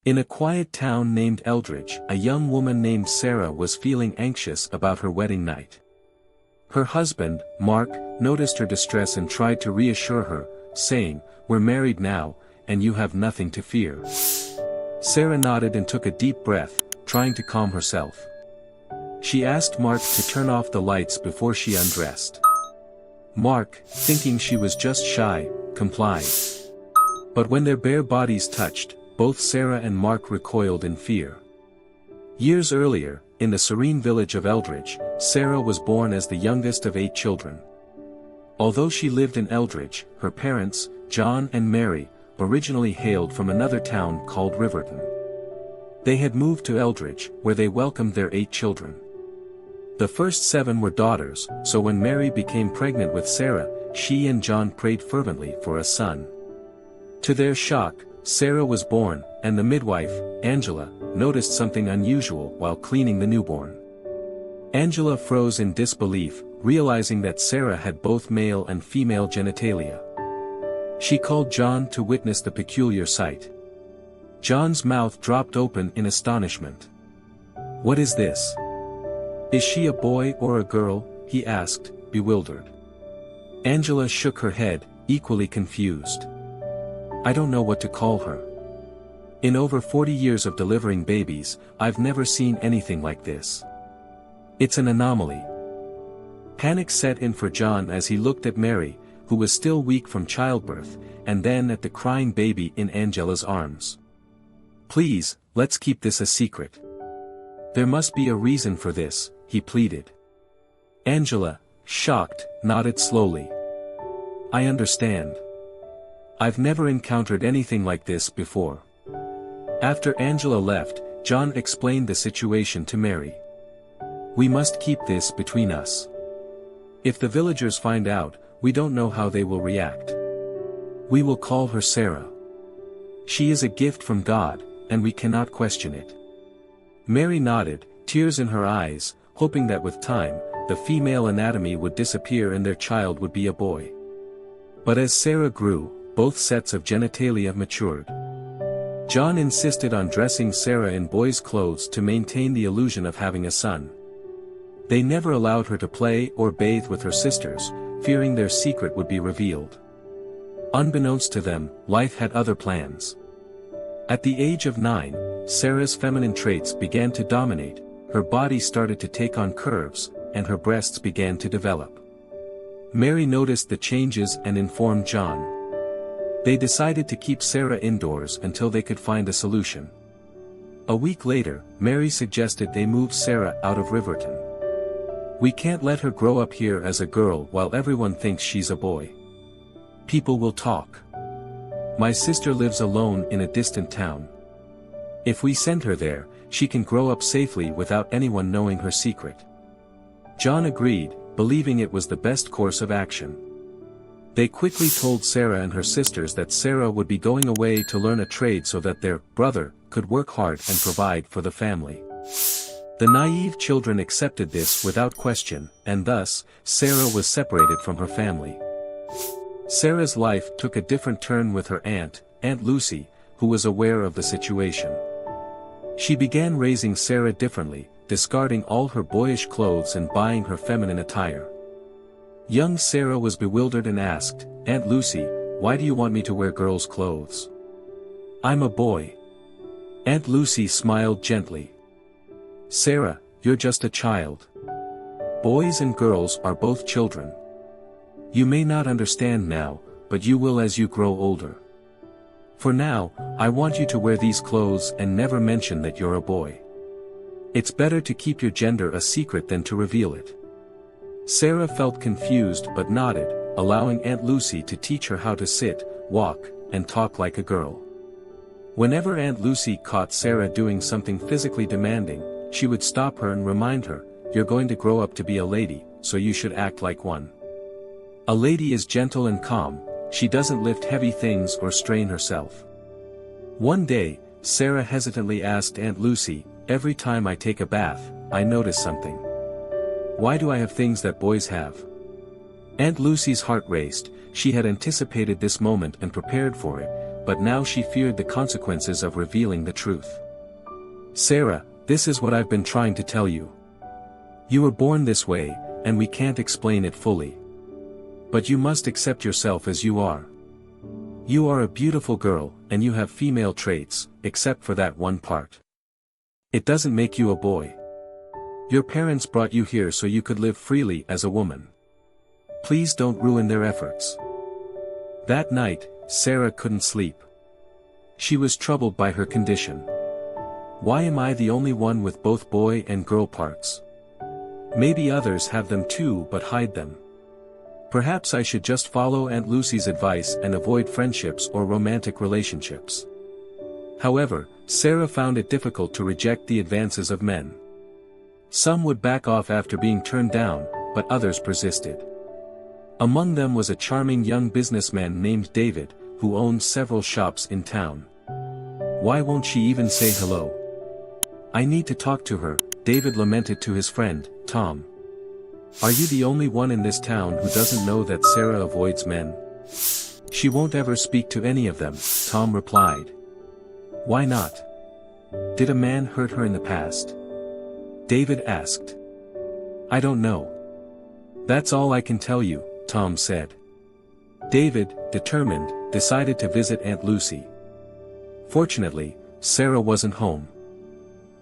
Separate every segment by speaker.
Speaker 1: In a quiet town named Eldridge, a young woman named Sarah was feeling anxious about her wedding night. Her husband, Mark, noticed her distress and tried to reassure her, saying, "We're married now, and you have nothing to fear." Sarah nodded and took a deep breath, trying to calm herself. She asked Mark to turn off the lights before she undressed. Mark, thinking she was just shy, complied. But when their bare bodies touched, both Sarah and Mark recoiled in fear. Years earlier, in the serene village of Eldridge, Sarah was born as the youngest of 8 children. Although she lived in Eldridge, her parents, John and Mary, originally hailed from another town called Riverton. They had moved to Eldridge, where they welcomed their 8 children. The first 7 were daughters, so when Mary became pregnant with Sarah, she and John prayed fervently for a son. To their shock, Sarah was born, and the midwife, Angela, noticed something unusual while cleaning the newborn. Angela froze in disbelief, realizing that Sarah had both male and female genitalia. She called John to witness the peculiar sight. John's mouth dropped open in astonishment. "What is this? Is she a boy or a girl?" he asked, bewildered. Angela shook her head, equally confused. "I don't know what to call her. In over 40 years of delivering babies, I've never seen anything like this. It's an anomaly." Panic set in for John as he looked at Mary, who was still weak from childbirth, and then at the crying baby in Angela's arms. "Please, let's keep this a secret. There must be a reason for this," he pleaded. Angela, shocked, nodded slowly. "I understand. I've never encountered anything like this before." After Angela left, John explained the situation to Mary. "We must keep this between us. If the villagers find out, we don't know how they will react. We will call her Sarah. She is a gift from God, and we cannot question it." Mary nodded, tears in her eyes, hoping that with time, the female anatomy would disappear and their child would be a boy. But as Sarah grew, both sets of genitalia matured. John insisted on dressing Sarah in boys' clothes to maintain the illusion of having a son. They never allowed her to play or bathe with her sisters, fearing their secret would be revealed. Unbeknownst to them, life had other plans. At the age of 9, Sarah's feminine traits began to dominate, her body started to take on curves, and her breasts began to develop. Mary noticed the changes and informed John. They decided to keep Sarah indoors until they could find a solution. A week later, Mary suggested they move Sarah out of Riverton. "We can't let her grow up here as a girl while everyone thinks she's a boy. People will talk. My sister lives alone in a distant town. If we send her there, she can grow up safely without anyone knowing her secret." John agreed, believing it was the best course of action. They quickly told Sarah and her sisters that Sarah would be going away to learn a trade so that their brother could work hard and provide for the family. The naive children accepted this without question, and thus, Sarah was separated from her family. Sarah's life took a different turn with her aunt, Aunt Lucy, who was aware of the situation. She began raising Sarah differently, discarding all her boyish clothes and buying her feminine attire. Young Sarah was bewildered and asked, "Aunt Lucy, why do you want me to wear girls' clothes? I'm a boy." Aunt Lucy smiled gently. "Sarah, you're just a child. Boys and girls are both children. You may not understand now, but you will as you grow older. For now, I want you to wear these clothes and never mention that you're a boy. It's better to keep your gender a secret than to reveal it." Sarah felt confused but nodded, allowing Aunt Lucy to teach her how to sit, walk, and talk like a girl. Whenever Aunt Lucy caught Sarah doing something physically demanding, she would stop her and remind her, "You're going to grow up to be a lady, so you should act like one. A lady is gentle and calm, she doesn't lift heavy things or strain herself." One day, Sarah hesitantly asked Aunt Lucy, "Every time I take a bath, I notice something. Why do I have things that boys have?" Aunt Lucy's heart raced, she had anticipated this moment and prepared for it, but now she feared the consequences of revealing the truth. "Sarah, this is what I've been trying to tell you. You were born this way, and we can't explain it fully. But you must accept yourself as you are. You are a beautiful girl, and you have female traits, except for that one part. It doesn't make you a boy. Your parents brought you here so you could live freely as a woman. Please don't ruin their efforts." That night, Sarah couldn't sleep. She was troubled by her condition. Why am I the only one with both boy and girl parts? Maybe others have them too but hide them. Perhaps I should just follow Aunt Lucy's advice and avoid friendships or romantic relationships. However, Sarah found it difficult to reject the advances of men. Some would back off after being turned down, but others persisted. Among them was a charming young businessman named David, who owned several shops in town. Why won't she even say hello? I need to talk to her, David lamented to his friend, Tom. Are you the only one in this town who doesn't know that Sarah avoids men? She won't ever speak to any of them, Tom replied. Why not? Did a man hurt her in the past? David asked. I don't know. That's all I can tell you, Tom said. David, determined, decided to visit Aunt Lucy. Fortunately, Sarah wasn't home.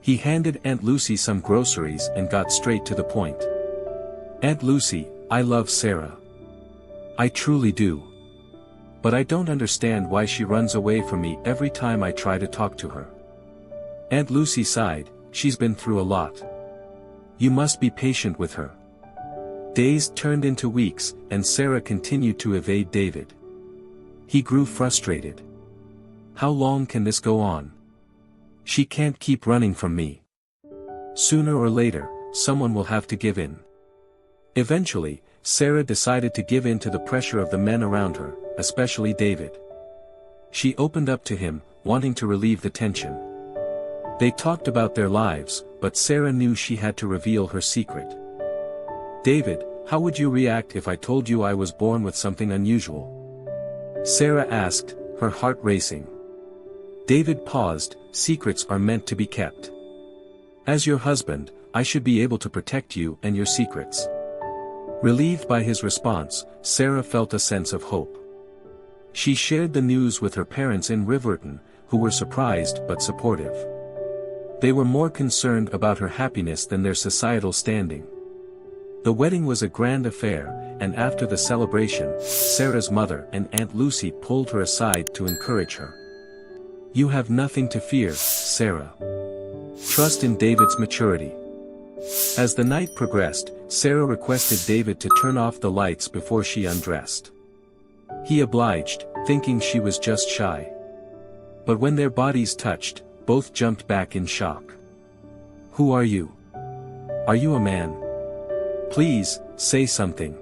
Speaker 1: He handed Aunt Lucy some groceries and got straight to the point. Aunt Lucy, I love Sarah. I truly do. But I don't understand why she runs away from me every time I try to talk to her. Aunt Lucy sighed, she's been through a lot. You must be patient with her. Days turned into weeks, and Sarah continued to evade David. He grew frustrated. How long can this go on? She can't keep running from me. Sooner or later, someone will have to give in. Eventually, Sarah decided to give in to the pressure of the men around her, especially David. She opened up to him, wanting to relieve the tension. They talked about their lives, but Sarah knew she had to reveal her secret. David, how would you react if I told you I was born with something unusual? Sarah asked, her heart racing. David paused, secrets are meant to be kept. As your husband, I should be able to protect you and your secrets. Relieved by his response, Sarah felt a sense of hope. She shared the news with her parents in Riverton, who were surprised but supportive. They were more concerned about her happiness than their societal standing. The wedding was a grand affair, and after the celebration, Sarah's mother and Aunt Lucy pulled her aside to encourage her. You have nothing to fear, Sarah. Trust in David's maturity. As the night progressed, Sarah requested David to turn off the lights before she undressed. He obliged, thinking she was just shy. But when their bodies touched, both jumped back in shock. Who are you? Are you a man? Please, say something.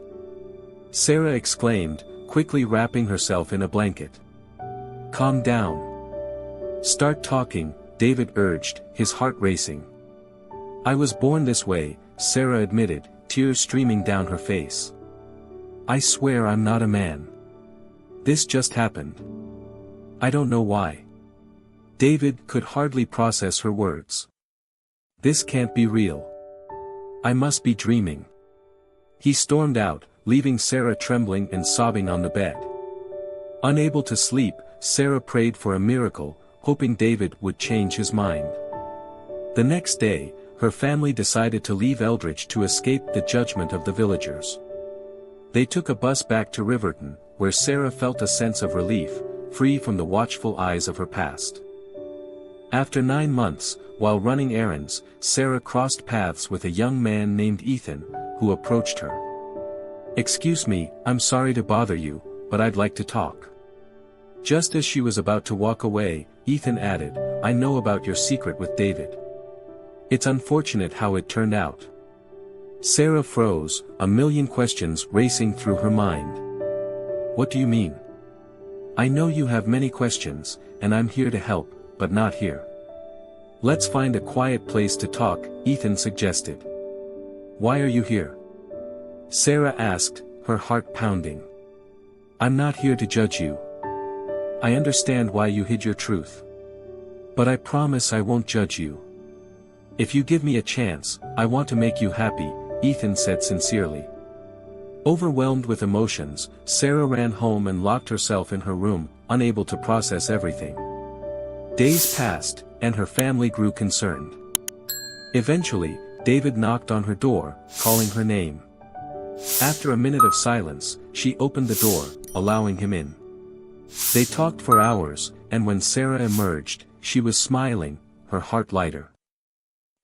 Speaker 1: Sarah exclaimed, quickly wrapping herself in a blanket. Calm down. Start talking, David urged, his heart racing. I was born this way, Sarah admitted, tears streaming down her face. I swear I'm not a man. This just happened. I don't know why. David could hardly process her words. This can't be real. I must be dreaming. He stormed out, leaving Sarah trembling and sobbing on the bed. Unable to sleep, Sarah prayed for a miracle, hoping David would change his mind. The next day, her family decided to leave Eldridge to escape the judgment of the villagers. They took a bus back to Riverton, where Sarah felt a sense of relief, free from the watchful eyes of her past. After 9 months, while running errands, Sarah crossed paths with a young man named Ethan, who approached her. Excuse me, I'm sorry to bother you, but I'd like to talk. Just as she was about to walk away, Ethan added, I know about your secret with David. It's unfortunate how it turned out. Sarah froze, a million questions racing through her mind. What do you mean? I know you have many questions, and I'm here to help, but not here. Let's find a quiet place to talk, Ethan suggested. Why are you here? Sarah asked, her heart pounding. I'm not here to judge you. I understand why you hid your truth. But I promise I won't judge you. If you give me a chance, I want to make you happy, Ethan said sincerely. Overwhelmed with emotions, Sarah ran home and locked herself in her room, unable to process everything. Days passed, and her family grew concerned. Eventually, David knocked on her door, calling her name. After a minute of silence, she opened the door, allowing him in. They talked for hours, and when Sarah emerged, she was smiling, her heart lighter.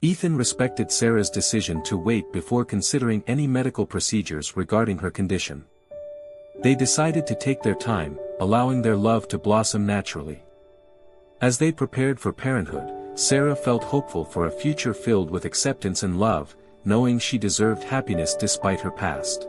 Speaker 1: Ethan respected Sarah's decision to wait before considering any medical procedures regarding her condition. They decided to take their time, allowing their love to blossom naturally. As they prepared for parenthood, Sarah felt hopeful for a future filled with acceptance and love, knowing she deserved happiness despite her past.